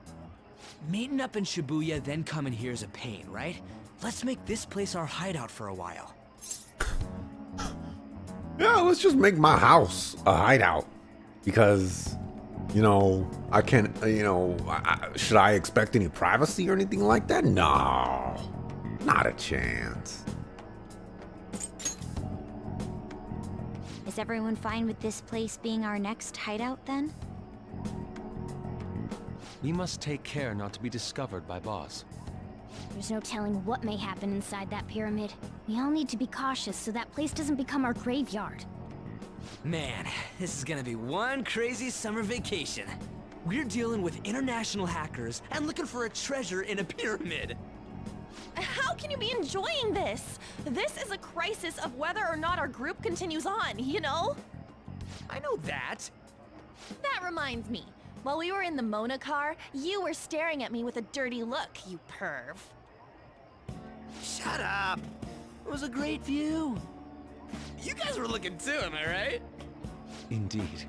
Meeting up in Shibuya, then coming here is a pain, right? Let's make this place our hideout for a while. Yeah, let's just make my house a hideout. Because, you know, I can't, you know, should I expect any privacy or anything like that? No, not a chance. Is everyone fine with this place being our next hideout then? We must take care not to be discovered by Boss. There's no telling what may happen inside that pyramid. We all need to be cautious so that place doesn't become our graveyard. Man, this is gonna be one crazy summer vacation. We're dealing with international hackers and looking for a treasure in a pyramid. How can you be enjoying this? This is a crisis of whether or not our group continues on, you know? I know that. That reminds me. While we were in the Mona car, you were staring at me with a dirty look, you perv. Shut up. It was a great view. You guys were looking too, am I right? Indeed.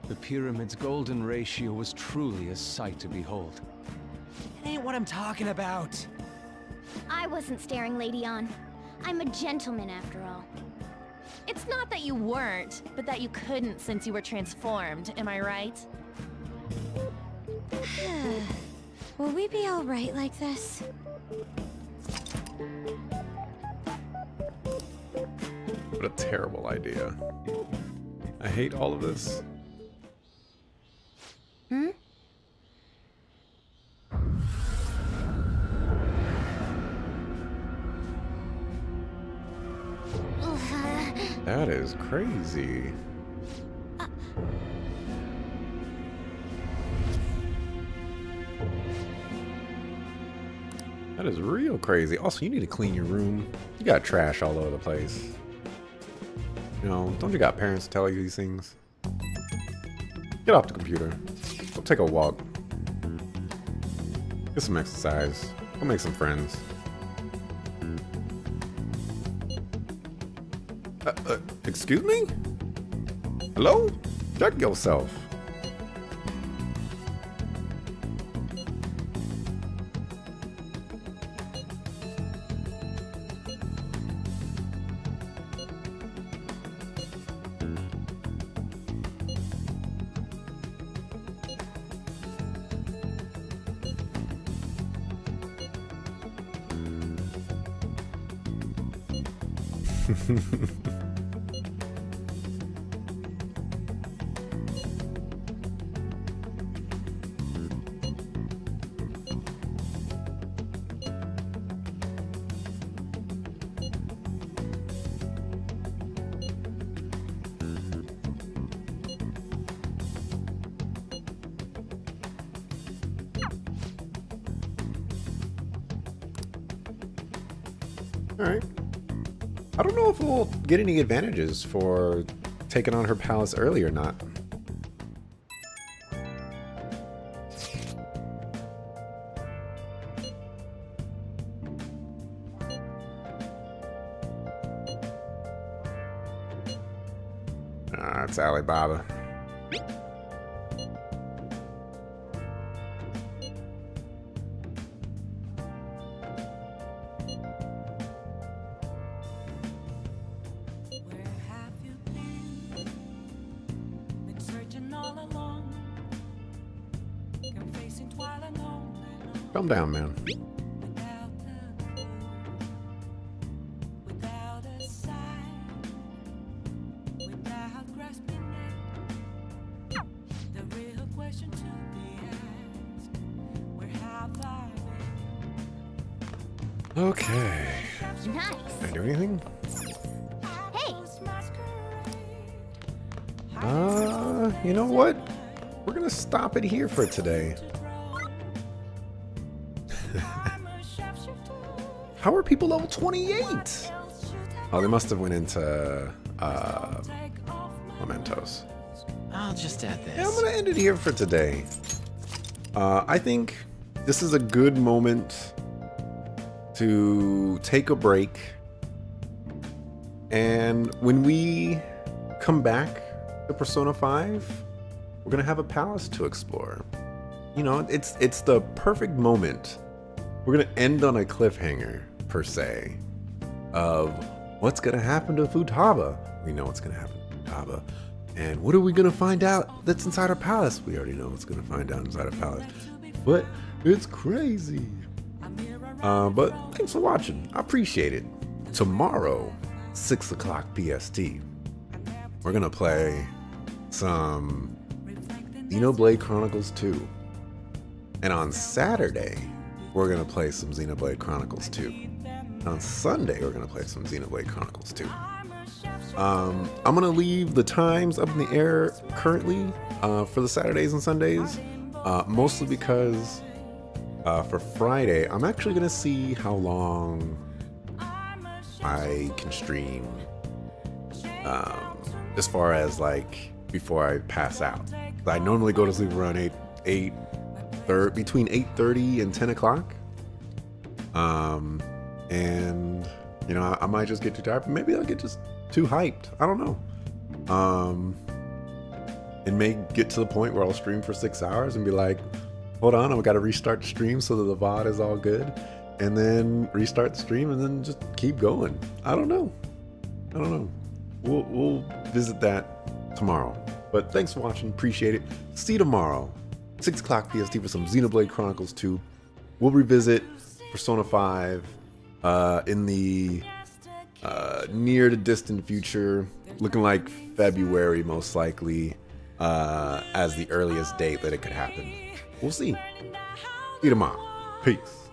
The pyramid's golden ratio was truly a sight to behold. It ain't what I'm talking about. I wasn't staring, Lady On. I'm a gentleman after all. It's not that you weren't, but that you couldn't since you were transformed, am I right? Will we be alright like this? What a terrible idea. I hate all of this. Hmm? That is crazy. That is real crazy. Also, you need to clean your room. You got trash all over the place. You know, don't you got parents tell you these things? Get off the computer. Go take a walk. Get some exercise. Go make some friends. Excuse me? Hello? Check yourself. Alright. I don't know if we'll get any advantages for taking on her palace early or not. Ah, it's Alibaba. Calm down, man. Okay. Nice. Can I do anything? Hey. You know what? We're gonna stop it here for today. How are people level 28? Oh, they must have went into mementos. I'll just add this. Yeah, I'm gonna end it here for today. I think this is a good moment to take a break, and when we come back to Persona 5, we're gonna have a palace to explore. You know, it's the perfect moment. We're gonna end on a cliffhanger, per se, of what's gonna happen to Futaba. We know what's gonna happen to Futaba. And what are we gonna find out that's inside our palace? We already know what's gonna find out inside our palace. But it's crazy. But thanks for watching. I appreciate it. Tomorrow, 6 o'clock PST, we're gonna play some Xenoblade Chronicles 2. And on Saturday, we're gonna play some Xenoblade Chronicles 2. And on Sunday, we're gonna play some Xenoblade Chronicles 2. I'm gonna leave the times up in the air currently for the Saturdays and Sundays, mostly because for Friday, I'm actually gonna see how long I can stream, as far as like before I pass out. I normally go to sleep around between 8:30 and 10 o'clock. And you know, I might just get too tired, but maybe I'll get just too hyped. I don't know. It may get to the point where I'll stream for 6 hours and be like, hold on, I've got to restart the stream so that the VOD is all good, and then restart the stream and then just keep going. I don't know. We'll visit that tomorrow. But thanks for watching. Appreciate it. See you tomorrow, 6 o'clock PST, for some Xenoblade Chronicles 2. We'll revisit Persona 5 in the near to distant future, looking like February most likely, as the earliest date that it could happen. We'll see. See you tomorrow. Peace.